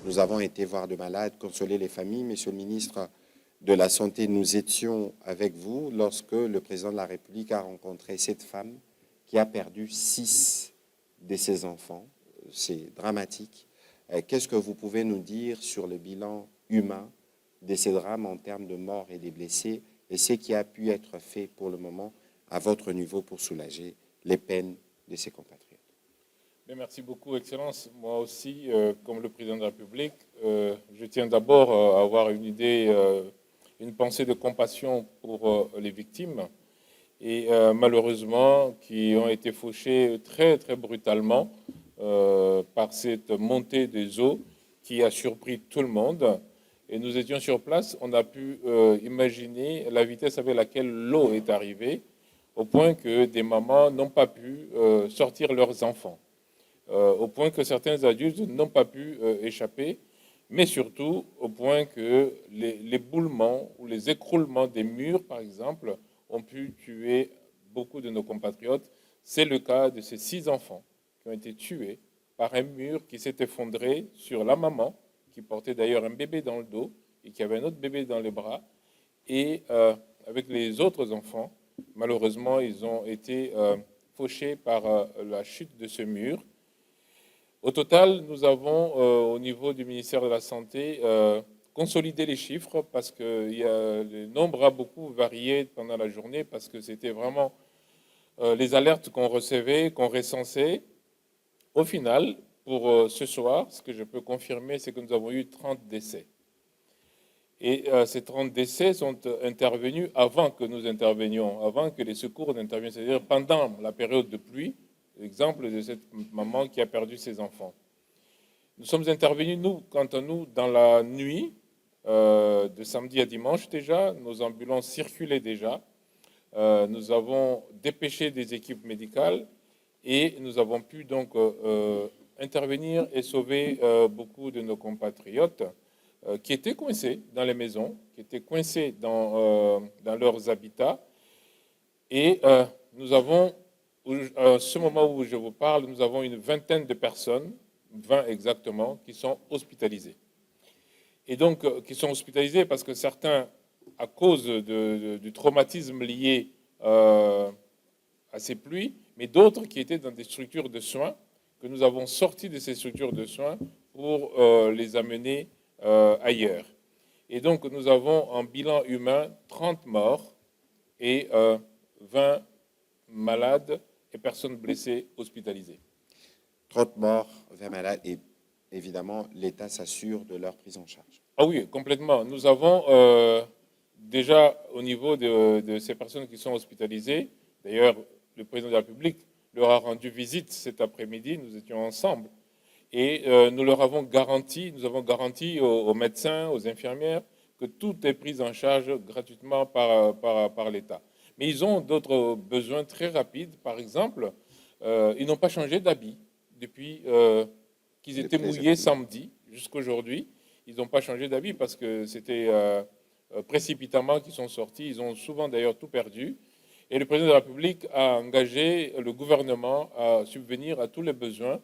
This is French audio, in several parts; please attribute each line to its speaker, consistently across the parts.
Speaker 1: Nous avons été voir de malades, consoler les familles. Monsieur le ministre de la Santé, nous étions avec vous lorsque le président de la République a rencontré cette femme qui a perdu 6 de ses enfants. C'est dramatique. Qu'est-ce que vous pouvez nous dire sur le bilan humain de ces drames en termes de morts et des blessés et ce qui a pu être fait pour le moment à votre niveau pour soulager les peines de ses compatriotes?
Speaker 2: Merci beaucoup, Excellence. Moi aussi, comme le président de la République, je tiens d'abord à avoir une idée, une pensée de compassion pour les victimes et malheureusement qui ont été fauchées très très brutalement par cette montée des eaux qui a surpris tout le monde. Et nous étions sur place, on a pu imaginer la vitesse avec laquelle l'eau est arrivée, au point que des mamans n'ont pas pu sortir leurs enfants, au point que certains adultes n'ont pas pu échapper, mais surtout au point que l'éboulement ou les écroulements des murs, par exemple, ont pu tuer beaucoup de nos compatriotes. C'est le cas de ces 6 enfants qui ont été tués par un mur qui s'est effondré sur la maman, qui portait d'ailleurs un bébé dans le dos et qui avait un autre bébé dans les bras. Et avec les autres enfants, malheureusement, ils ont été fauchés par la chute de ce mur. Au total, nous avons, au niveau du ministère de la Santé, consolidé les chiffres parce que le nombre a beaucoup varié pendant la journée parce que c'était vraiment les alertes qu'on recevait, qu'on recensait. Au final, pour ce soir, ce que je peux confirmer, c'est que nous avons eu 30 décès. Et ces 30 décès sont intervenus avant que nous intervenions, avant que les secours n'interviennent, c'est-à-dire pendant la période de pluie. Exemple de cette maman qui a perdu ses enfants. Nous sommes intervenus, nous, quant à nous, dans la nuit, de samedi à dimanche déjà. Nos ambulances circulaient déjà. Nous avons dépêché des équipes médicales et nous avons pu donc intervenir et sauver beaucoup de nos compatriotes qui étaient coincés dans les maisons, qui étaient coincés dans leurs habitats. Et nous avons, à ce moment où je vous parle, nous avons une vingtaine de personnes, 20 exactement, qui sont hospitalisées. Et donc, qui sont hospitalisées parce que certains, à cause du traumatisme lié à ces pluies, mais d'autres qui étaient dans des structures de soins, que nous avons sortis de ces structures de soins pour les amener ailleurs. Et donc, nous avons en bilan humain 30 morts et 20 malades et personnes blessées hospitalisées.
Speaker 1: 30 morts, 20 malades et évidemment, l'État s'assure de leur prise en charge.
Speaker 2: Ah oui, complètement. Nous avons déjà au niveau de ces personnes qui sont hospitalisées, d'ailleurs, le président de la République leur a rendu visite cet après-midi, nous étions ensemble, et nous avons garanti aux médecins, aux infirmières, que tout est pris en charge gratuitement par l'État. Mais ils ont d'autres besoins très rapides. Par exemple, ils n'ont pas changé d'habit depuis qu'ils étaient mouillés samedi jusqu'aujourd'hui. Ils n'ont pas changé d'habit parce que c'était précipitamment qu'ils sont sortis. Ils ont souvent d'ailleurs tout perdu. Et le président de la République a engagé le gouvernement à subvenir à tous les besoins,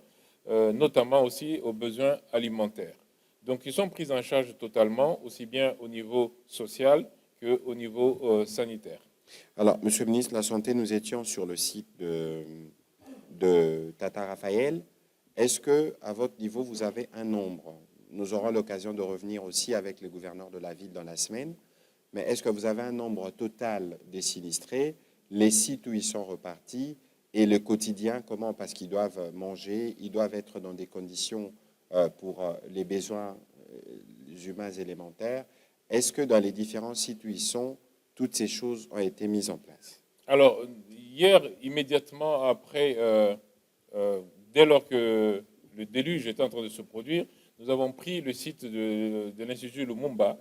Speaker 2: notamment aussi aux besoins alimentaires. Donc ils sont pris en charge totalement, aussi bien au niveau social qu'au niveau sanitaire.
Speaker 1: Alors, Monsieur le ministre de la Santé, nous étions sur le site de Tata Raphaël. Est-ce que, à votre niveau, vous avez un nombre? Nous aurons l'occasion de revenir aussi avec le gouverneur de la ville dans la semaine. Mais est-ce que vous avez un nombre total des sinistrés, les sites où ils sont repartis et le quotidien, comment? Parce qu'ils doivent manger, ils doivent être dans des conditions pour les besoins humains élémentaires. Est-ce que dans les différents sites où ils sont, toutes ces choses ont été mises en place?
Speaker 2: Alors, hier, immédiatement après, dès lors que le déluge était en train de se produire, nous avons pris le site de l'Institut Lumumba,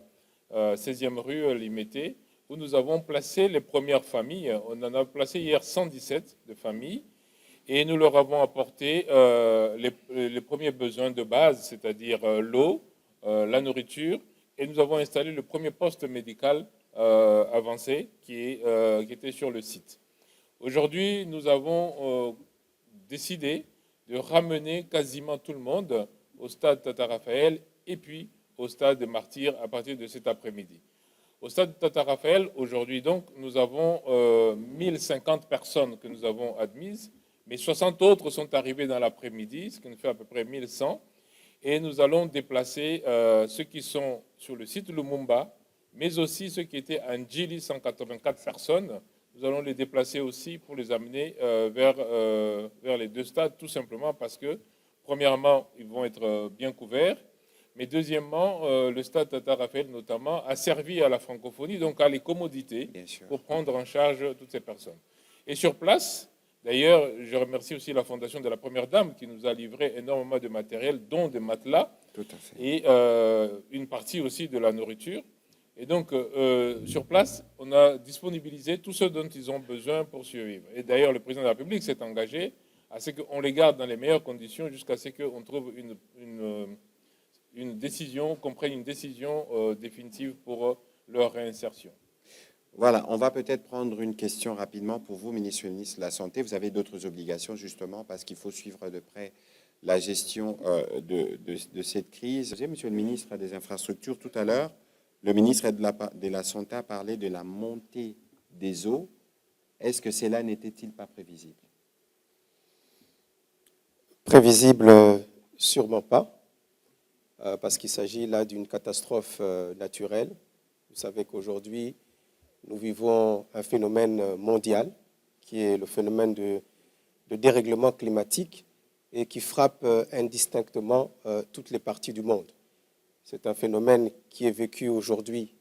Speaker 2: 16e rue Limété, où nous avons placé les premières familles. On en a placé hier 117 de familles et nous leur avons apporté les premiers besoins de base, c'est-à-dire l'eau, la nourriture, et nous avons installé le premier poste médical avancé qui était sur le site. Aujourd'hui, nous avons décidé de ramener quasiment tout le monde au stade Tata Raphaël et puis au stade de Martyr à partir de cet après-midi. Au stade Tata Raphaël, aujourd'hui donc, nous avons 1050 personnes que nous avons admises, mais 60 autres sont arrivées dans l'après-midi, ce qui nous fait à peu près 1100. Et nous allons déplacer ceux qui sont sur le site Lumumba, mais aussi ceux qui étaient à Ndjili, 184 personnes. Nous allons les déplacer aussi pour les amener vers les deux stades, tout simplement parce que, premièrement, ils vont être bien couverts, mais deuxièmement, le stade Tata Raphaël, notamment, a servi à la francophonie, donc à les commodités pour prendre en charge toutes ces personnes. Et sur place, d'ailleurs, je remercie aussi la Fondation de la Première Dame qui nous a livré énormément de matériel, dont des matelas,
Speaker 1: Tout à fait.
Speaker 2: et une partie aussi de la nourriture. Et donc, sur place, on a disponibilisé tout ce dont ils ont besoin pour survivre. Et d'ailleurs, le président de la République s'est engagé à ce qu'on les garde dans les meilleures conditions jusqu'à ce qu'on trouve une décision, qu'on prenne une décision définitive pour leur réinsertion.
Speaker 1: Voilà, on va peut-être prendre une question rapidement pour vous, ministre de la Santé. Vous avez d'autres obligations, justement, parce qu'il faut suivre de près la gestion de cette crise. Monsieur le ministre des Infrastructures, tout à l'heure, le ministre de la Santé a parlé de la montée des eaux. Est-ce que cela n'était-il pas prévisible?
Speaker 3: Prévisible, sûrement pas, parce qu'il s'agit là d'une catastrophe naturelle. Vous savez qu'aujourd'hui, nous vivons un phénomène mondial, qui est le phénomène de dérèglement climatique et qui frappe indistinctement toutes les parties du monde. C'est un phénomène qui est vécu aujourd'hui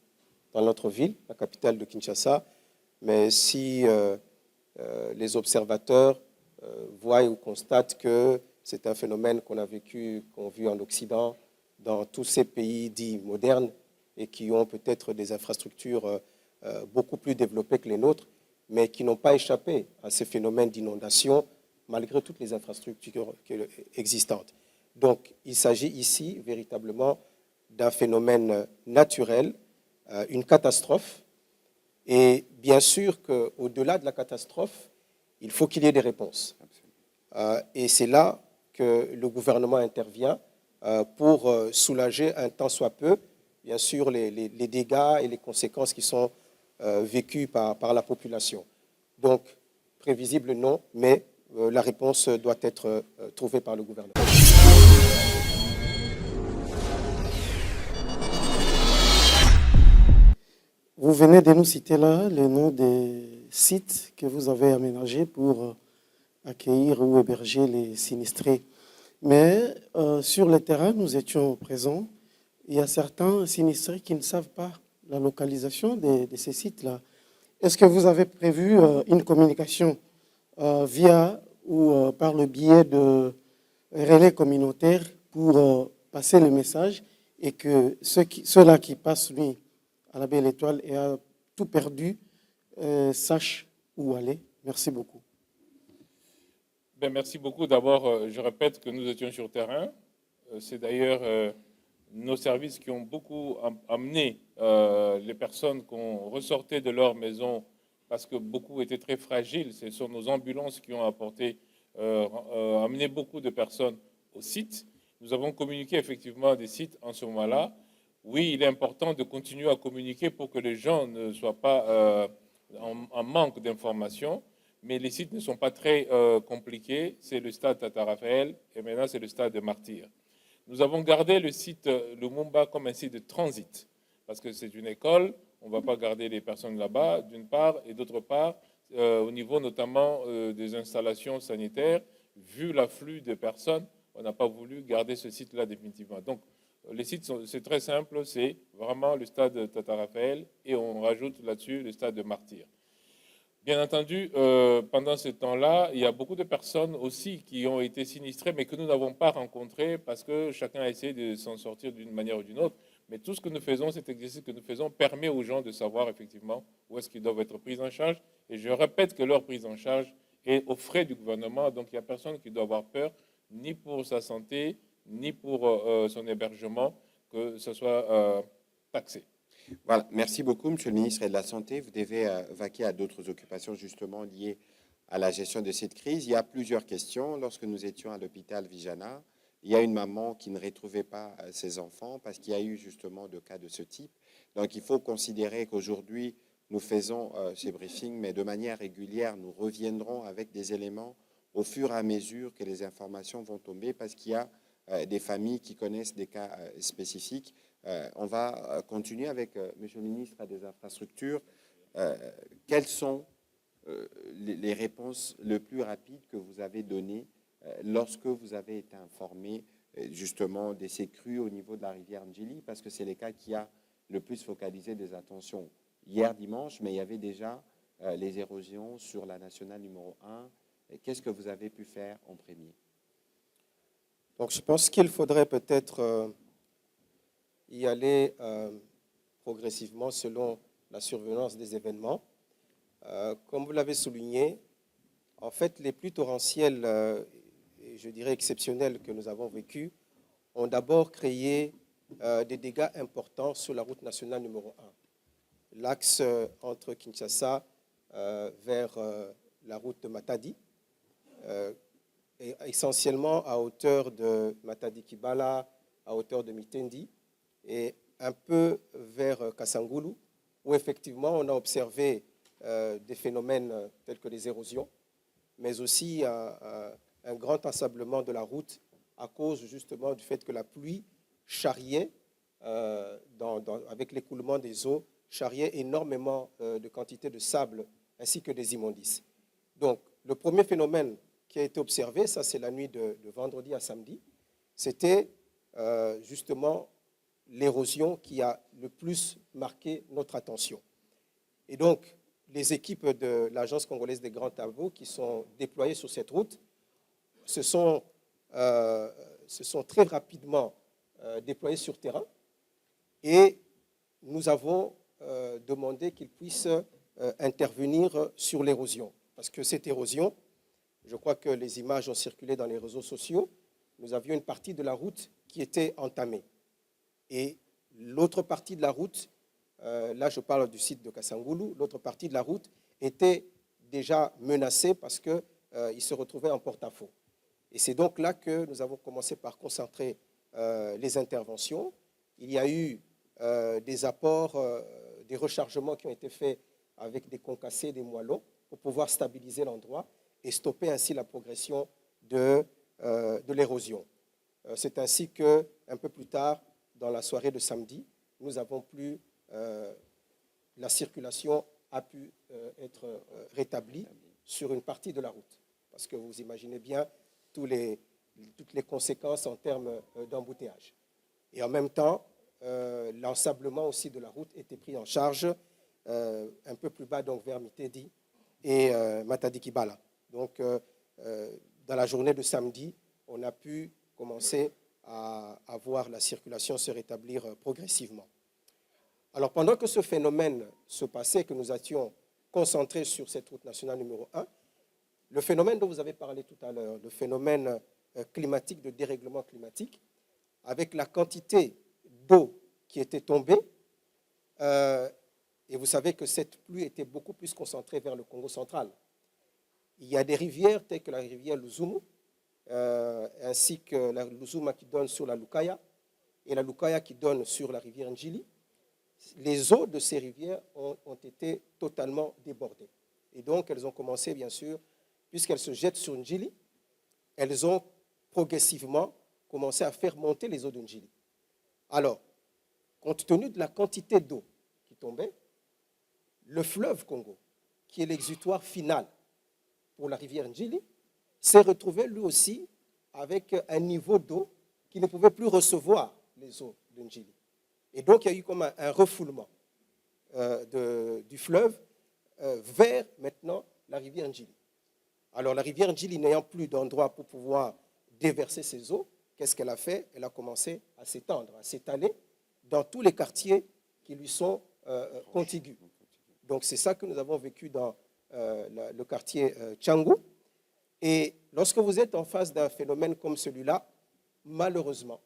Speaker 3: dans notre ville, la capitale de Kinshasa, mais si les observateurs voient ou constatent que c'est un phénomène qu'on a vécu, qu'on a vu en Occident, dans tous ces pays dits modernes et qui ont peut-être des infrastructures beaucoup plus développées que les nôtres, mais qui n'ont pas échappé à ces phénomènes d'inondation malgré toutes les infrastructures existantes. Donc, il s'agit ici véritablement d'un phénomène naturel, une catastrophe. Et bien sûr qu'au-delà de la catastrophe, il faut qu'il y ait des réponses. Et c'est là que le gouvernement intervient pour soulager un tant soit peu, bien sûr, les dégâts et les conséquences qui sont vécues par la population. Donc, prévisible, non, mais la réponse doit être trouvée par le gouvernement.
Speaker 4: Vous venez de nous citer là le nom des sites que vous avez aménagés pour accueillir ou héberger les sinistrés. Mais sur le terrain, nous étions présents. Il y a certains sinistrés qui ne savent pas la localisation de ces sites-là. Est-ce que vous avez prévu une communication via ou par le biais de relais communautaires pour passer le message et que ceux-là qui passent nuit à la Belle Étoile et a tout perdu sachent où aller? Merci beaucoup.
Speaker 2: Ben, merci beaucoup. D'abord, je répète que nous étions sur terrain. C'est d'ailleurs nos services qui ont beaucoup amené les personnes qu'on ressortait de leur maison parce que beaucoup étaient très fragiles. Ce sont nos ambulances qui ont amené beaucoup de personnes au site. Nous avons communiqué effectivement des sites en ce moment-là. Oui, il est important de continuer à communiquer pour que les gens ne soient pas en manque d'informations. Mais les sites ne sont pas très compliqués. C'est le stade Tata Raphaël et maintenant c'est le stade de Martyr. Nous avons gardé le site Lumumba comme un site de transit parce que c'est une école. On ne va pas garder les personnes là-bas, d'une part, et d'autre part, au niveau notamment des installations sanitaires, vu l'afflux de personnes, on n'a pas voulu garder ce site-là définitivement. Donc, les sites, c'est très simple, c'est vraiment le stade Tata Raphaël et on rajoute là-dessus le stade de Martyr. Bien entendu, pendant ce temps-là, il y a beaucoup de personnes aussi qui ont été sinistrées, mais que nous n'avons pas rencontrées parce que chacun a essayé de s'en sortir d'une manière ou d'une autre. Mais tout ce que nous faisons, cet exercice que nous faisons, permet aux gens de savoir effectivement où est-ce qu'ils doivent être pris en charge. Et je répète que leur prise en charge est aux frais du gouvernement, donc il n'y a personne qui doit avoir peur, ni pour sa santé, ni pour son hébergement, que ce soit taxé.
Speaker 1: Voilà, merci beaucoup, Monsieur le ministre de la Santé. Vous devez vaquer à d'autres occupations justement liées à la gestion de cette crise. Il y a plusieurs questions. Lorsque nous étions à l'hôpital Vijana, il y a une maman qui ne retrouvait pas ses enfants parce qu'il y a eu justement de cas de ce type. Donc il faut considérer qu'aujourd'hui, nous faisons ces briefings, mais de manière régulière, nous reviendrons avec des éléments au fur et à mesure que les informations vont tomber parce qu'il y a des familles qui connaissent des cas spécifiques. On va continuer avec Monsieur le ministre des Infrastructures. Quelles sont les réponses les plus rapides que vous avez données lorsque vous avez été informé justement de ces crues au niveau de la rivière Ndjili, parce que c'est les cas qui a le plus focalisé des attentions hier dimanche, mais il y avait déjà les érosions sur la nationale numéro 1. Qu'est-ce que vous avez pu faire en premier?
Speaker 3: Donc, je pense qu'il faudrait peut-être y aller progressivement selon la survenance des événements. Comme vous l'avez souligné, en fait, les pluies torrentielles, et je dirais exceptionnelles, que nous avons vécues, ont d'abord créé des dégâts importants sur la route nationale numéro 1. L'axe entre Kinshasa vers la route de Matadi, et essentiellement à hauteur de Matadi-Kibala, à hauteur de Mitendi, et un peu vers Kasangulu, où effectivement on a observé des phénomènes tels que les érosions, mais aussi un grand ensablement de la route à cause justement du fait que la pluie charriait, avec l'écoulement des eaux, charriait énormément de quantité de sable ainsi que des immondices. Donc, le premier phénomène qui a été observé, ça c'est la nuit de vendredi à samedi, c'était justement l'érosion qui a le plus marqué notre attention. Et donc, les équipes de l'Agence congolaise des grands travaux qui sont déployées sur cette route se sont très rapidement déployées sur terrain et nous avons demandé qu'ils puissent intervenir sur l'érosion. Parce que cette érosion, je crois que les images ont circulé dans les réseaux sociaux, nous avions une partie de la route qui était entamée. Et l'autre partie de la route, là je parle du site de Kasangulu, l'autre partie de la route était déjà menacée parce qu'il se retrouvait en porte-à-faux. Et c'est donc là que nous avons commencé par concentrer les interventions. Il y a eu des apports, des rechargements qui ont été faits avec des concassés, des moellons, pour pouvoir stabiliser l'endroit et stopper ainsi la progression de l'érosion. C'est ainsi qu'un peu plus tard, dans la soirée de samedi, nous avons pu, la circulation a pu être rétablie sur une partie de la route. Parce que vous imaginez bien toutes les conséquences en termes d'embouteillage. Et en même temps, l'ensablement aussi de la route était pris en charge un peu plus bas, donc vers Mitedi et Matadi-Kibala. Donc, dans la journée de samedi, on a pu commencer à voir la circulation se rétablir progressivement. Alors, pendant que ce phénomène se passait, que nous étions concentrés sur cette route nationale numéro 1, le phénomène dont vous avez parlé tout à l'heure, le phénomène climatique, de dérèglement climatique, avec la quantité d'eau qui était tombée, et vous savez que cette pluie était beaucoup plus concentrée vers le Congo central. Il y a des rivières telles que la rivière Luzumu, ainsi que la Luzuma qui donne sur la Lukaya, et la Lukaya qui donne sur la rivière Ndjili. Les eaux de ces rivières ont été totalement débordées. Et donc, elles ont commencé, bien sûr, puisqu'elles se jettent sur Ndjili, elles ont progressivement commencé à faire monter les eaux de Ndjili. Alors, compte tenu de la quantité d'eau qui tombait, le fleuve Congo, qui est l'exutoire final pour la rivière Ndjili, s'est retrouvé lui aussi avec un niveau d'eau qui ne pouvait plus recevoir les eaux de Ndjili. Et donc, il y a eu comme un refoulement du fleuve vers maintenant la rivière Ndjili. Alors, la rivière Ndjili n'ayant plus d'endroit pour pouvoir déverser ses eaux, qu'est-ce qu'elle a fait? Elle a commencé à s'étendre, à s'étaler dans tous les quartiers qui lui sont contigus. Donc, c'est ça que nous avons vécu dans le quartier Tchangou. Et lorsque vous êtes en face d'un phénomène comme celui-là, malheureusement,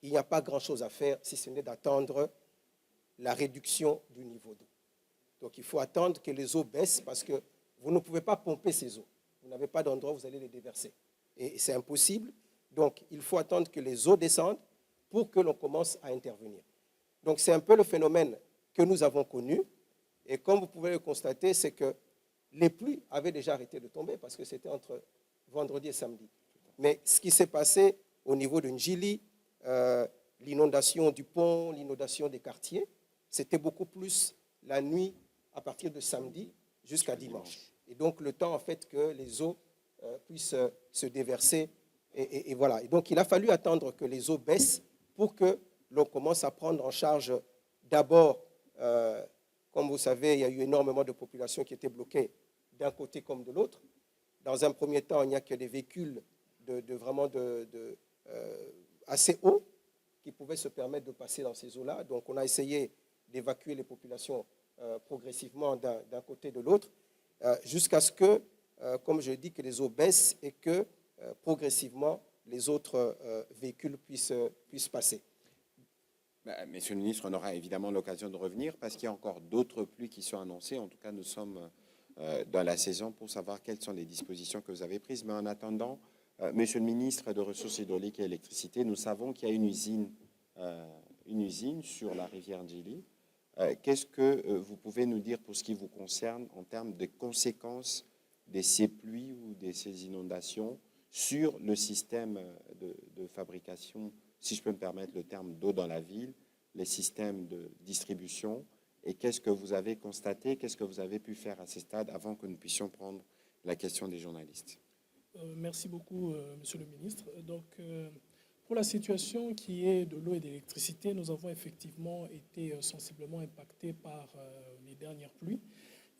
Speaker 3: il n'y a pas grand-chose à faire si ce n'est d'attendre la réduction du niveau d'eau. Donc, il faut attendre que les eaux baissent parce que vous ne pouvez pas pomper ces eaux. Vous n'avez pas d'endroit où vous allez les déverser. Et c'est impossible. Donc, il faut attendre que les eaux descendent pour que l'on commence à intervenir. Donc, c'est un peu le phénomène que nous avons connu. Et comme vous pouvez le constater, c'est que les pluies avaient déjà arrêté de tomber parce que c'était entre vendredi et samedi. Mais ce qui s'est passé au niveau de Njili, l'inondation du pont, l'inondation des quartiers, c'était beaucoup plus la nuit à partir de samedi jusqu'à dimanche. Et donc, le temps, en fait, que les eaux puissent se déverser. Et voilà. Et donc, il a fallu attendre que les eaux baissent pour que l'on commence à prendre en charge d'abord, comme vous savez, il y a eu énormément de populations qui étaient bloquées d'un côté comme de l'autre. Dans un premier temps, il n'y a que des véhicules assez hauts qui pouvaient se permettre de passer dans ces eaux-là. Donc, on a essayé d'évacuer les populations progressivement d'un côté de l'autre, jusqu'à ce que, comme je dis, que les eaux baissent et que progressivement les autres véhicules puissent passer.
Speaker 1: Monsieur le ministre, on aura évidemment l'occasion de revenir parce qu'il y a encore d'autres pluies qui sont annoncées. En tout cas, nous sommes dans la saison pour savoir quelles sont les dispositions que vous avez prises. Mais en attendant, Monsieur le ministre de Ressources hydrauliques et électricité, nous savons qu'il y a une usine sur la rivière Njili. Qu'est-ce que vous pouvez nous dire pour ce qui vous concerne en termes de conséquences de ces pluies ou de ces inondations sur le système de fabrication, si je peux me permettre le terme, d'eau dans la ville, les systèmes de distribution, et qu'est-ce que vous avez constaté, qu'est-ce que vous avez pu faire à ce stade avant que nous puissions prendre la question des journalistes?
Speaker 5: Merci beaucoup, Monsieur le ministre. Donc, pour la situation qui est de l'eau et de l'électricité, nous avons effectivement été sensiblement impactés par les dernières pluies.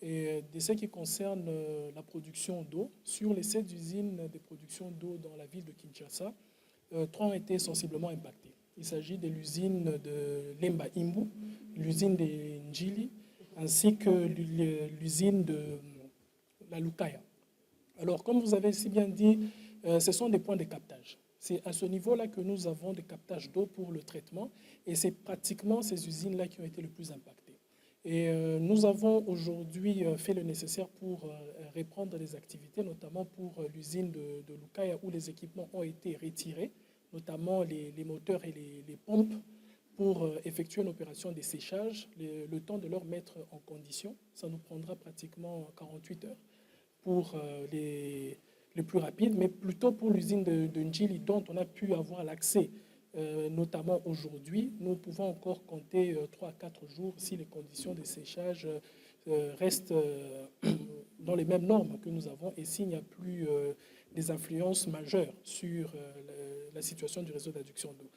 Speaker 5: Et de ce qui concerne la production d'eau, sur les 7 usines de production d'eau dans la ville de Kinshasa, 3 ont été sensiblement impactées. Il s'agit de l'usine de Lemba Imbu, l'usine de Njili, ainsi que l'usine de la Lukaya. Alors, comme vous avez si bien dit, ce sont des points de captage. C'est à ce niveau-là que nous avons des captages d'eau pour le traitement, et c'est pratiquement ces usines-là qui ont été le plus impactées. Et nous avons aujourd'hui fait le nécessaire pour reprendre les activités, notamment pour l'usine de Lukaya, où les équipements ont été retirés, notamment les moteurs et les pompes, pour effectuer une opération de séchage, le temps de leur mettre en condition. Ça nous prendra pratiquement 48 heures pour les plus rapides, mais plutôt pour l'usine de Njili, dont on a pu avoir l'accès, notamment aujourd'hui. Nous pouvons encore compter 3 à 4 jours si les conditions de séchage restent dans les mêmes normes que nous avons et s'il n'y a plus des influences majeures sur la situation du réseau d'adduction d'eau.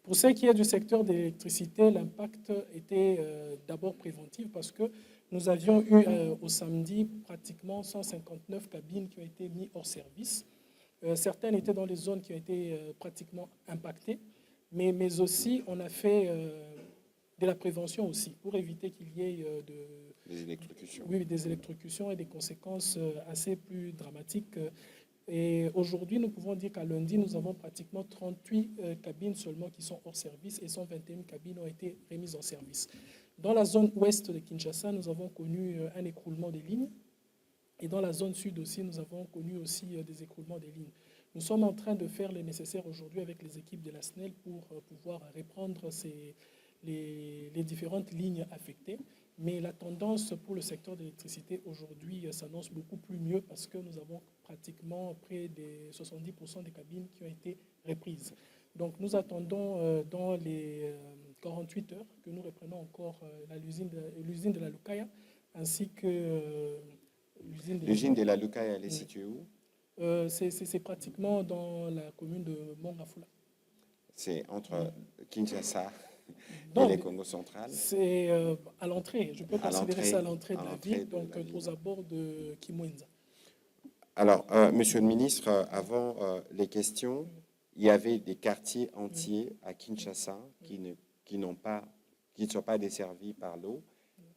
Speaker 5: Pour ce qui est du secteur de l'électricité, l'impact était d'abord préventif parce que nous avions eu au samedi pratiquement 159 cabines qui ont été mises hors service. Certaines étaient dans les zones qui ont été pratiquement impactées, mais aussi on a fait de la prévention aussi pour éviter qu'il y ait
Speaker 1: des électrocutions.
Speaker 5: Oui, des électrocutions et des conséquences assez plus dramatiques. Et aujourd'hui, nous pouvons dire qu'à lundi, nous avons pratiquement 38 cabines seulement qui sont hors service et 121 cabines ont été remises en service. Dans la zone ouest de Kinshasa, nous avons connu un écroulement des lignes. Et dans la zone sud aussi, nous avons connu aussi des écroulements des lignes. Nous sommes en train de faire le nécessaire aujourd'hui avec les équipes de la SNEL pour pouvoir reprendre les différentes lignes affectées. Mais la tendance pour le secteur de l'électricité aujourd'hui s'annonce beaucoup plus mieux parce que nous avons pratiquement près de 70% des cabines qui ont été reprises. Donc nous attendons dans les 48 heures que nous reprenons encore l'usine de la Lukaya ainsi que
Speaker 1: l'usine de la Lukaya, elle est située où?
Speaker 5: C'est pratiquement dans la commune de Mongafula.
Speaker 1: C'est entre Kinshasa
Speaker 5: Non,
Speaker 1: et le Congo central?
Speaker 5: C'est à l'entrée. Je peux considérer ça à l'entrée de la ville, donc aux abords de Kimwenza.
Speaker 1: Alors, Monsieur le ministre, avant les questions, il y avait des quartiers entiers à Kinshasa qui ne sont pas desservis par l'eau.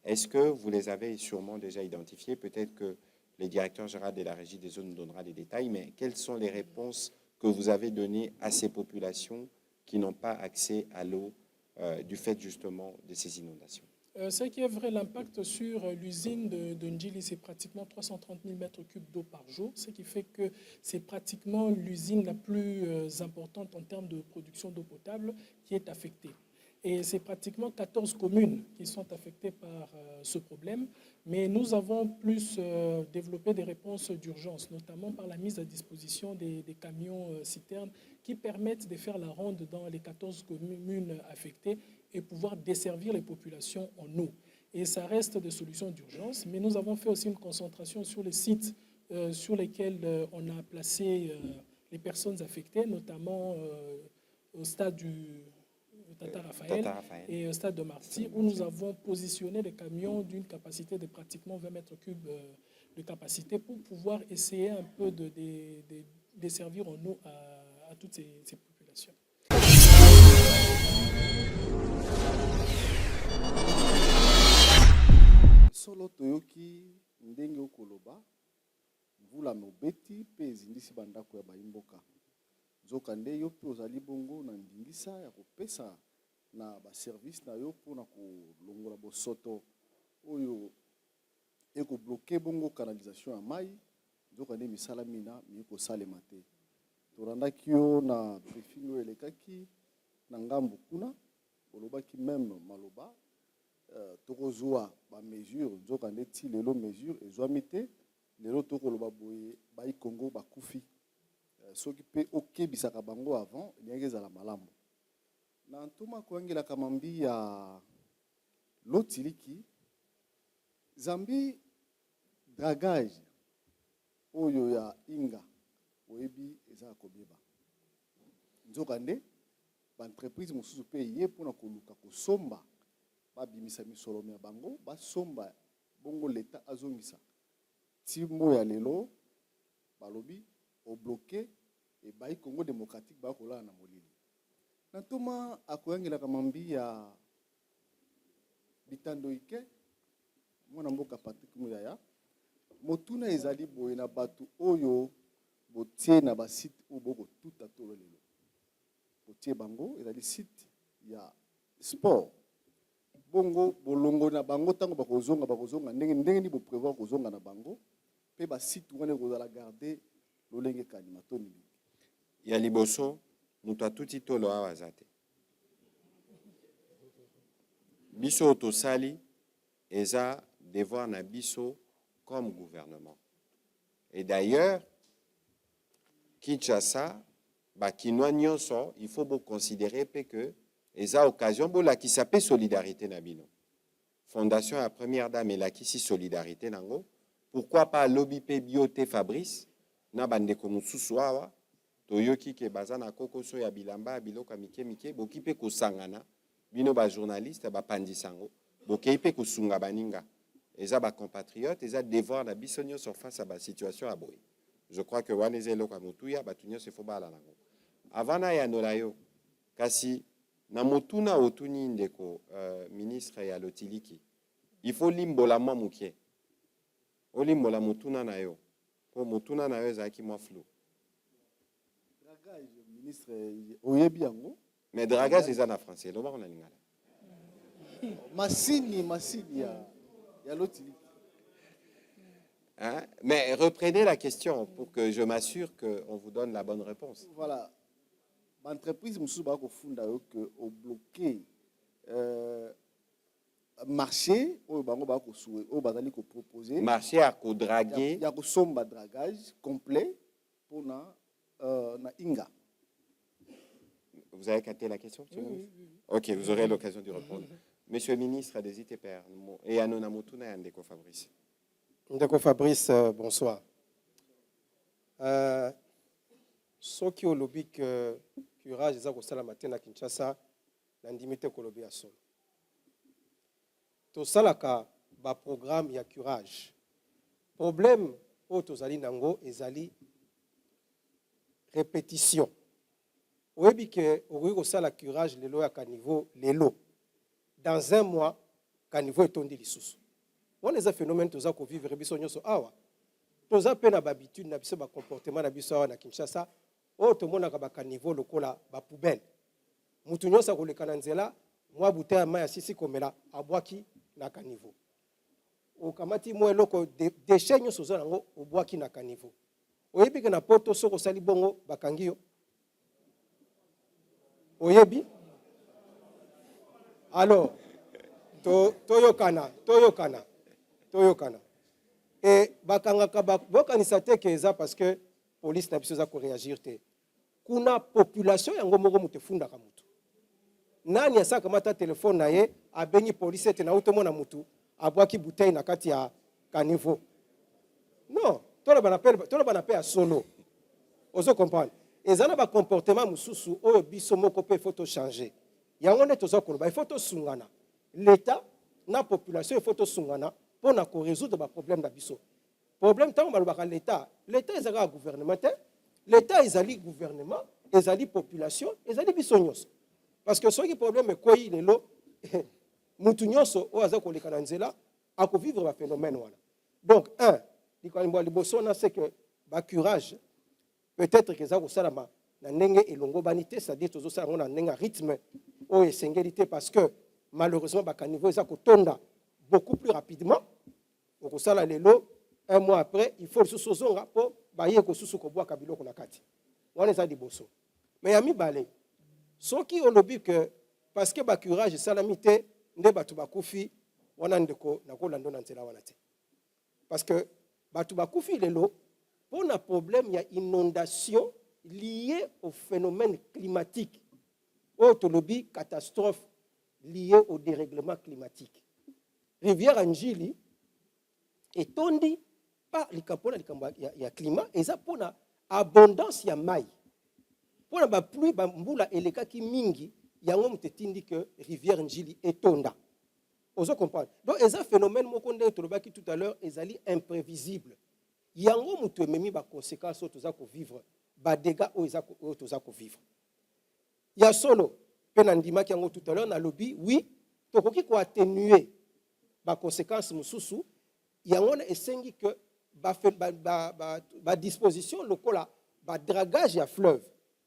Speaker 1: Est-ce que vous les avez sûrement déjà identifiés? Peut-être que le directeur général de la Régie des eaux nous donnera des détails, mais quelles sont les réponses que vous avez données à ces populations qui n'ont pas accès à l'eau du fait justement de ces inondations?
Speaker 5: Ce qui est vrai, l'impact sur l'usine de Ndjili, c'est pratiquement 330 000 mètres cubes d'eau par jour, ce qui fait que c'est pratiquement l'usine la plus importante en termes de production d'eau potable qui est affectée. Et c'est pratiquement 14 communes qui sont affectées par ce problème. Mais nous avons plus développé des réponses d'urgence, notamment par la mise à disposition des camions citernes qui permettent de faire la ronde dans les 14 communes affectées et pouvoir desservir les populations en eau. Et ça reste des solutions d'urgence, mais nous avons fait aussi une concentration sur les sites sur lesquels on a placé les personnes affectées, notamment au stade du Tata Raphaël et au stade de Marty, où nous avons positionné des camions d'une capacité de pratiquement 20 mètres cubes de capacité pour pouvoir essayer un peu de desservir en eau à toutes ces populations.
Speaker 6: Solo toyoki ndenge okoloba mvula mobeti pe ezindisi bandako ya baimboka nzoka nde yo pe ozali bongo na ndingisa ya kopesa na baservice na yo mpona kolongola bosoto oyo ekobloke bongo canalisation ya mai nzoka nde misala mina mii kosalema te torandaki yo na briefing oyo elekaki na ngambu kuna olobaki meme maloba tokozwa bamesure nzoka nde ti lelo mesure ezwami te lelo tokoloba boye bai Congo bakufi soki mpe okebisaka bango avant elingi ezala malamu na ntoma koyangelaka mambi ya lotiliki zambi dragage oyo ya inga oyebi eza kobeba nzoka nde baentreprise mosusu mpe ye mpona koluka kosomba babimisa misolomo ya bango basomba bongo leta azongisa timbo ya lelo balobi obloke ebai Congo démocratique bakolala na molili na ntoma akoyangelaka mambi ya bitando ike mwana mboka Patrick Muyaya motuna ezali boye na bato oyo botie na basite oyo bokotuta tolo lelo botie bango ezali site ya sport bongo bolongo na bango ntango bakozonga ndenge ndi boprévoir kozonga na bango mpe basite wana ekozala garde lolenge kanima to nini
Speaker 1: ya liboso moto atuti tolo awa aza te biso tosali eza devoir na biso comme gouvernement et d'ailleurs Kinshasa bakinois nyonso il faut considérer que eza occasion bolakisa mpe solidarité na bino fondation ya première dame elakisi solidarité nango pourquoi pas alobi mpe bio te Fabrice na bandeko mosusu awa toyoki ke baza na kokoso ya bilamba ya biloko ya mike boki mpe kosangana bino bajournaliste bapandisa yango bokei mpe kosunga baninga eza bacompatriote eza devoir na biso nyonso face à basituation ya boye je crois que wana eza eloko ya motuya bato nyonso efo bala nango avant nayanola yo kasi na motuna otuni ndeko ministre ya lotiliki il faut limbola mwa mukie olimbola motuna na yo po motuna na yo ezalaki mwa flou
Speaker 6: dragage ministre oyebi yango
Speaker 1: mais dragage eza na français lobako na lingala
Speaker 6: masini ya lotiliki
Speaker 1: hein? Mais reprenez la question pour que je m'assure qu'on vous donne la bonne réponse.
Speaker 6: Voilà. L'entreprise mosusu bakofunda yo que au bloqué marché oyo bango bakosoué oyo bazali ko proposer
Speaker 1: marché à kodraguer
Speaker 6: ya kosomba dragage complet pour na inga.
Speaker 1: Vous avez capté la question, monsieur le ministre? Ok, vous aurez l'occasion de répondre. Monsieur le ministre des ITPR et Anona Motuna et Ndeko Fabrice.
Speaker 3: Ndeko Fabrice, bonsoir. Ce qui est lobby que curage za kosala matin na Kinshasa na ndimite ko lobby ya solo. To salaka ba programme ya curage. Problème o tozali nango ezali répétition. Oyebi que okoki kosala curage lelo ya caniveau lelo. Dans un mois caniveau etondi lisusu. On est un phénomène toza ko vivre biso nyonso awa. Toza pe na habitude na biso ba comportement na biso awa na Kinshasa. O tomonaka ba caniveau lokola ba poubelle. Mutu nyonso koleka na nzela, mwa bouteille ya mai asisi komela abwaki na caniveau. Okamati mo eloko déchet nyonso oza nango obwaki na caniveau. Oyebi ke na poto soko sali bongo bakangi yo. Oyebi? Alors, toyokana. Et bakangaka bokanisa te ke eza parce que police na biso za ko réagir te. Kuna population yango moko mutefunda mutu. Nani asaka mata telefone na ye abengi police ete na utomona mutu abwaki bouteille na kati ya caniveau. Non, tola banape ya solo. Ozo comprendre. Ezana ba comportement mususu oyo biso moko pe photo changer. Yango ne tozo koloba, il faut to sungana. L'État na population il faut to sungana pour na ko résoudre ba problème na biso. Problème tant malobaka l'État ezaka gouvernement te. L'État ezali gouvernement, ezali population, ezali biso nyonso. Parce que soki problème est quoi lelo mutu nyonso o aza koleka na nzela ako vivre ba phénomène wana. Donc likambo liboso na c'est que ba courage peut-être que ça ko salama na ndenge elongo banité, c'est-à-dire tozo sala na ndenge rythme o esengeli parce que malheureusement ba caniveau ça ko tonda beaucoup plus rapidement. Ko sala lelo un mois après il faut le sozonga pour baye ko susu ko bwa kabilo ko na kati. Wana za liboso. Mais yami balé soki olobi que parce que ba courage salamité nde batu bakufi wana ndeko nakolanda na nzela wana te. Parce que batu bakufi lelo pour un problème il y a inondation liée au phénomène climatique. Autolobie catastrophe liée au dérèglement climatique. Rivière Anjili est tondi par le climat et ça pour abondance ya mai. Pour la pluie bambula eleka ki mingi yango mutetindi que rivière Njili etonda. Ozo comprendre. Donc eza phénomène moko nde tolobaki tout à l'heure ezali imprévisible. Yango mutu ememi ba conséquences toza ko vivre, ba dégâts o toza ko vivre. Ya solo pena ndimaki yango tout à l'heure na lobby oui, tokoki ko atténuer ba conséquences mususu yango na esengi que ba disposition lokola ba dragage ya fleuve.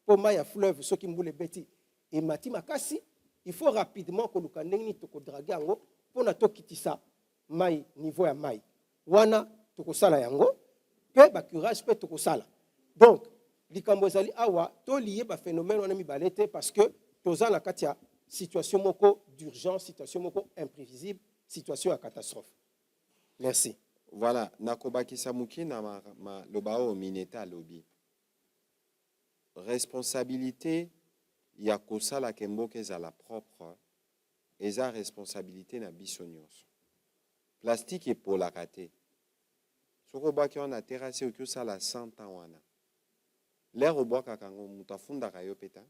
Speaker 3: Pour ya fleuve ceux qui mboule beti et mati makasi il faut rapidement que luka ndengini toko draguer yango pona tokitisa mai niveau ya mai wana toko sala yango pe ba courage pe toko sala. Donc likambo ezali awa to lié ba phénomène wana mi balete parce que toza na katia situation moko d'urgence, situation moko imprévisible, situation à catastrophe. Merci.
Speaker 1: Voilà, nakobaki samuki na ma lobao mineta lobby. Responsabilité ya kosala kemboke ezala propre eza responsabilité na biso nyonso. Plastique epolaka te. Soko baki wana terrasse oki osala 100 ans wana. L'air obwakaka yango mutu afundaka yo peta.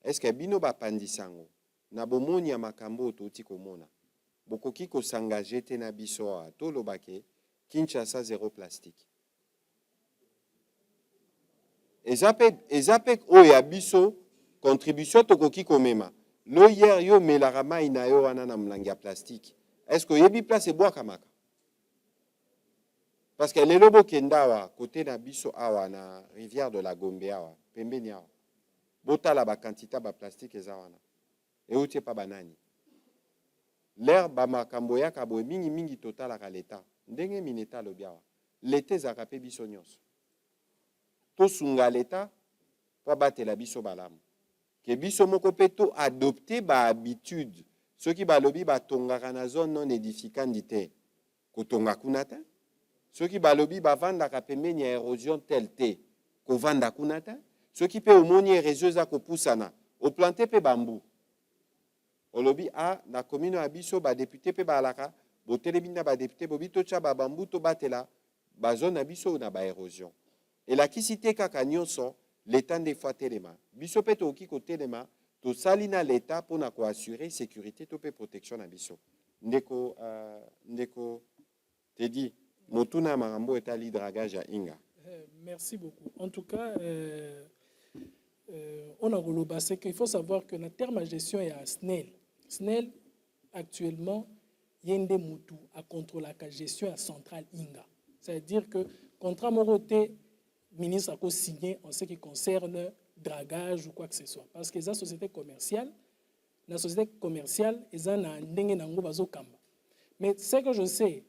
Speaker 1: Est-ce que bino bapandisa yango na bomoni ya makambo toti komona bokoki kosangaje te na biso awa tolobake Kinshasa zéro plastique. Ezapek oya biso contribution tokoki komema. Lo hier yo melaka mai na yo wana na mlangi ya plastique. Est-ce que yebi place ebwaka maka? Parce que lelo bokenda awa côté na biso awa na rivière de la Gombe awa pembeni awa. Botala ba quantité ba plastique eza wana. E utie pa banani. L'air ba makambo ya kabo mingi total ka l'État. Ndenge mineta lo biawa. L'été zaka pe biso nyonso. To sunga l'État pour battre biso balamu. Que biso moko pe to adopter ba habitude. Ceux qui balobi ba tongaka na zone non édificante te. Ko tonga kunata. Ceux qui balobi ba vanda ka pembeni ya érosion tel te. Ko vanda kunata. Ceux qui pe omoni erezeuse ko pusana. O planter pe bambou. Olobi a na commune abiso ba député pe balaka. Bo telebina ba député bobito cha ba bambou to batela ba zone abiso na ba érosion. Et la kisite kaka nyonso l'État des fois telema. Biso pe to ki ko telema to salina l'État pour na ko assurer sécurité to pe protection na biso. Ndeko te dit motuna marambo etali dragage à Inga.
Speaker 5: Merci beaucoup. En tout cas, on a relobé, c'est qu'il faut savoir que le terme de gestion est à SNEL. SNEL, actuellement, il y a un moutou à contrôler la gestion à centrale Inga. C'est-à-dire que, contrairement au ministre a signé en ce qui concerne dragage ou quoi que ce soit. Parce que la société commerciale, ils ont un ndenge nango bazokamba. Mais ce que je sais,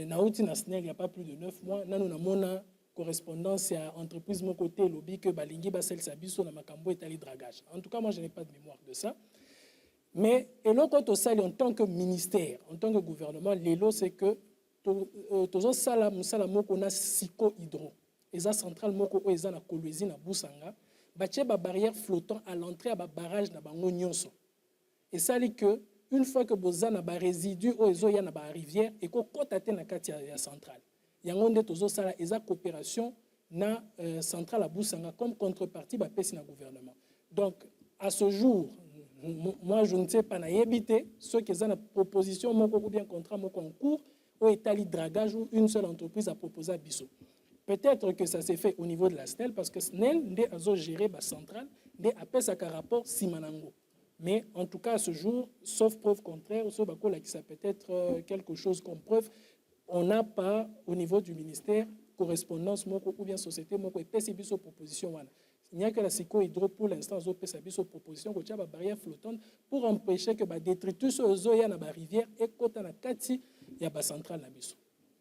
Speaker 5: Naouti Nasnel, il n'y a pas plus de 9 mois, nous avons une correspondance à l'entreprise mon côté, lobby que Balingi Basel Sabiso na Makambo et Ali Dragage. En tout cas, moi, je n'ai pas de mémoire de ça. Mais et l'autre côté, en tant que ministère, en tant que gouvernement, l'élo, c'est que tozo sala musala moko na siko hydro. Eza centrale moko o eza na Kolwezi na Busanga, batie ba barrière flottant à l'entrée à ba barrage na bango nyonso. Et ça dit que une fois que boza na ba résidu o ezo ya na ba rivière et ko kota te na kati ya centrale. Yango nde tozo sala eza coopération na centrale à Busanga comme contrepartie ba pesi na gouvernement. Donc à ce jour, moi je ne sais pas na yebité ceux qui ont une proposition moko ou bien contrat moko en cours ou étali dragage ou une seule entreprise a proposé à Bissot. Peut-être que ça s'est fait au niveau de la SNEL parce que SNEL n'est pas géré par centrale, n'est pas sa rapport Simanango. Mais en tout cas à ce jour, sauf preuve contraire, sauf qui ça peut être quelque chose comme preuve, on n'a pas au niveau du ministère correspondance moko ou bien société moko et pesi biso proposition wana. Il n'y a que la Sico Hydro pour l'instant zo pesa biso proposition ko tia ba barrière flottante pour empêcher que ba détritus zo ya na ba rivière et kota na kati ya ba centrale na biso.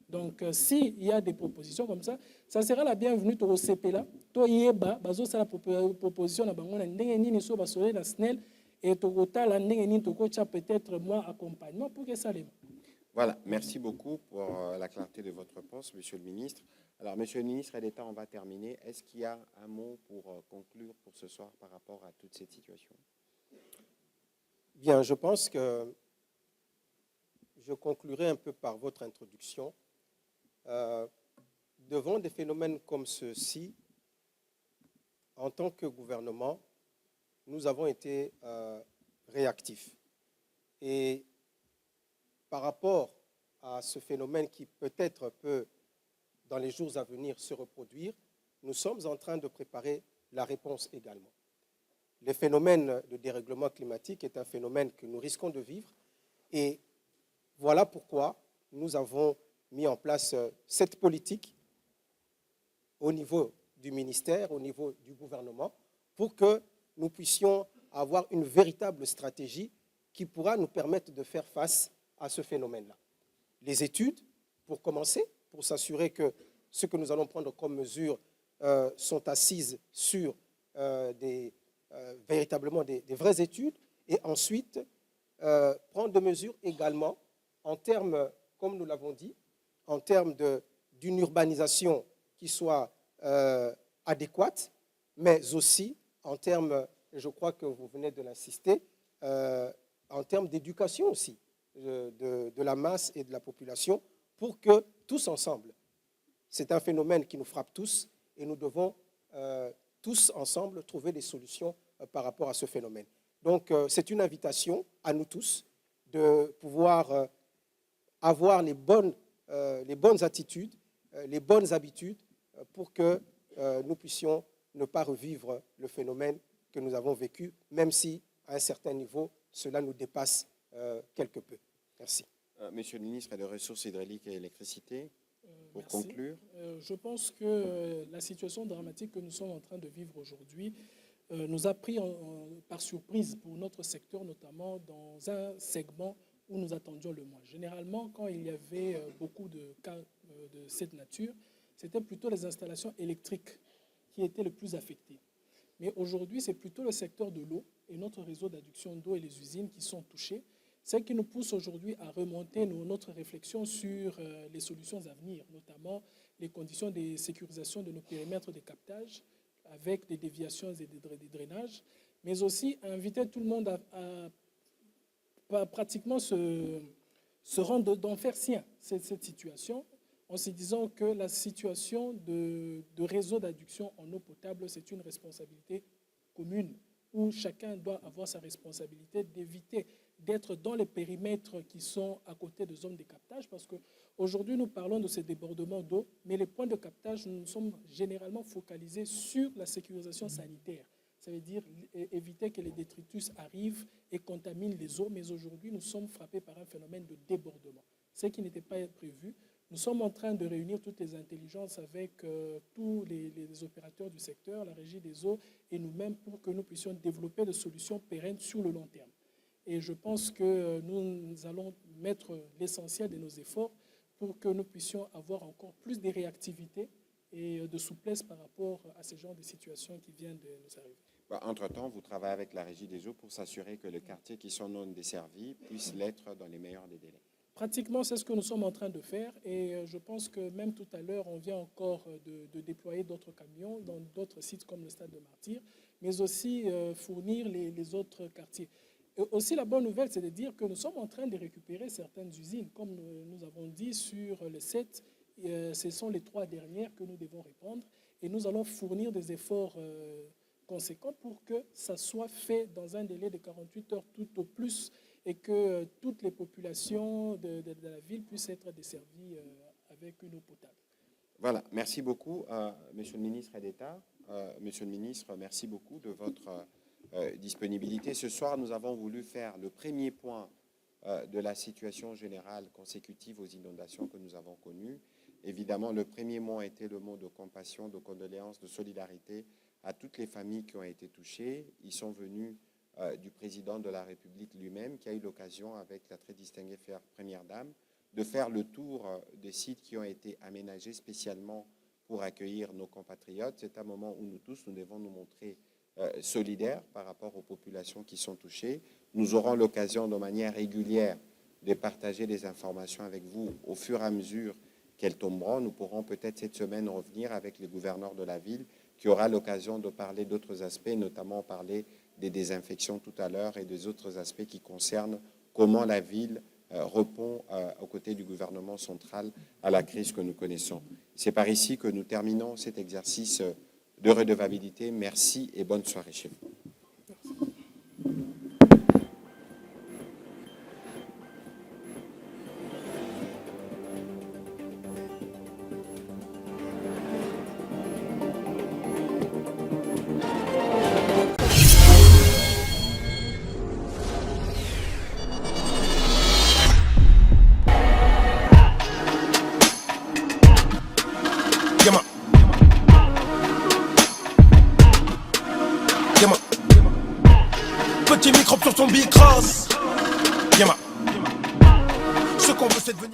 Speaker 5: Donc s'il y a des propositions comme ça sera la bienvenue to CPLA to yeba bazo sala proposition na bango na ndenge nini so ba solé na SNEL et to kotala ndenge nini to ko tia peut-être moi accompagnement pour que ça les.
Speaker 1: Voilà, merci beaucoup pour la clarté de votre réponse, Monsieur le Ministre. Alors, Monsieur le Ministre d'État, on va terminer. Est-ce qu'il y a un mot pour conclure pour ce soir par rapport à toute cette situation?
Speaker 3: Bien, je pense que je conclurai un peu par votre introduction. Devant des phénomènes comme ceux-ci, en tant que gouvernement, nous avons été réactifs. Et par rapport à ce phénomène qui peut-être peut, dans les jours à venir, se reproduire, nous sommes en train de préparer la réponse également. Le phénomène de dérèglement climatique est un phénomène que nous risquons de vivre et voilà pourquoi nous avons mis en place cette politique au niveau du ministère, au niveau du gouvernement, pour que nous puissions avoir une véritable stratégie qui pourra nous permettre de faire face à ce phénomène-là. Les études, pour commencer, pour s'assurer que ce que nous allons prendre comme mesures sont assises sur véritablement des vraies études, et ensuite prendre des mesures également en termes, comme nous l'avons dit, en termes d'une urbanisation qui soit adéquate, mais aussi en termes, je crois que vous venez de l'insister, en termes d'éducation aussi de la masse et de la population, pour que tous ensemble, c'est un phénomène qui nous frappe tous et nous devons tous ensemble trouver des solutions par rapport à ce phénomène. Donc c'est une invitation à nous tous de pouvoir avoir les bonnes attitudes, les bonnes habitudes pour que nous puissions ne pas revivre le phénomène que nous avons vécu, même si à un certain niveau, cela nous dépasse quelque peu. Merci.
Speaker 1: Monsieur le ministre des Ressources hydrauliques et électricité, pour
Speaker 5: Merci.
Speaker 1: conclure.
Speaker 5: Je pense que la situation dramatique que nous sommes en train de vivre aujourd'hui nous a pris par surprise pour notre secteur, notamment dans un segment où nous attendions le moins. Généralement, quand il y avait beaucoup de cas de cette nature, c'était plutôt les installations électriques qui étaient les plus affectées. Mais aujourd'hui, c'est plutôt le secteur de l'eau et notre réseau d'adduction d'eau et les usines qui sont touchés. Ce qui nous pousse aujourd'hui à remonter notre réflexion sur les solutions à venir, notamment les conditions de sécurisation de nos périmètres de captage avec des déviations et des drainages, mais aussi à inviter tout le monde à pratiquement se rendre, d'en faire sien cette situation, en se disant que la situation de réseau d'adduction en eau potable, c'est une responsabilité commune, où chacun doit avoir sa responsabilité d'éviter d'être dans les périmètres qui sont à côté des zones de captage, parce qu'aujourd'hui, nous parlons de ces débordements d'eau, mais les points de captage, nous sommes généralement focalisés sur la sécurisation sanitaire. Ça veut dire éviter que les détritus arrivent et contaminent les eaux, mais aujourd'hui, nous sommes frappés par un phénomène de débordement, ce qui n'était pas prévu. Nous sommes en train de réunir toutes les intelligences avec tous les opérateurs du secteur, la régie des eaux et nous-mêmes pour que nous puissions développer des solutions pérennes sur le long terme. Et je pense que nous allons mettre l'essentiel de nos efforts pour que nous puissions avoir encore plus de réactivité et de souplesse par rapport à ce genre de situations qui viennent de nous arriver.
Speaker 1: Entre-temps, vous travaillez avec la Régie des eaux pour s'assurer que les quartiers qui sont non desservis puissent l'être dans les meilleurs des délais.
Speaker 5: Pratiquement, c'est ce que nous sommes en train de faire et je pense que même tout à l'heure, on vient encore de déployer d'autres camions dans d'autres sites comme le stade de Martyrs, mais aussi fournir les autres quartiers. Et aussi, la bonne nouvelle, c'est de dire que nous sommes en train de récupérer certaines usines. Comme nous avons dit sur les 7, ce sont les 3 dernières que nous devons répondre et nous allons fournir des efforts conséquents pour que ça soit fait dans un délai de 48 heures tout au plus et que toutes les populations de la ville puissent être desservies avec une eau potable.
Speaker 1: Voilà, merci beaucoup, Monsieur le ministre d'État. Monsieur le ministre, merci beaucoup de votre disponibilité. Ce soir, nous avons voulu faire le premier point de la situation générale consécutive aux inondations que nous avons connues. Évidemment, le premier mot était le mot de compassion, de condoléances, de solidarité à toutes les familles qui ont été touchées. Ils sont venus du président de la République lui-même, qui a eu l'occasion, avec la très distinguée Première Dame, de faire le tour des sites qui ont été aménagés spécialement pour accueillir nos compatriotes. C'est un moment où nous tous, nous devons nous montrer solidaires par rapport aux populations qui sont touchées. Nous aurons l'occasion de manière régulière de partager des informations avec vous au fur et à mesure qu'elles tomberont. Nous pourrons peut-être cette semaine revenir avec les gouverneurs de la ville qui aura l'occasion de parler d'autres aspects, notamment parler des désinfections tout à l'heure et des autres aspects qui concernent comment la ville répond aux côtés du gouvernement central à la crise que nous connaissons. C'est par ici que nous terminons cet exercice de redevabilité. Merci et bonne soirée chez vous.
Speaker 7: Petit microbe sur ton bicross.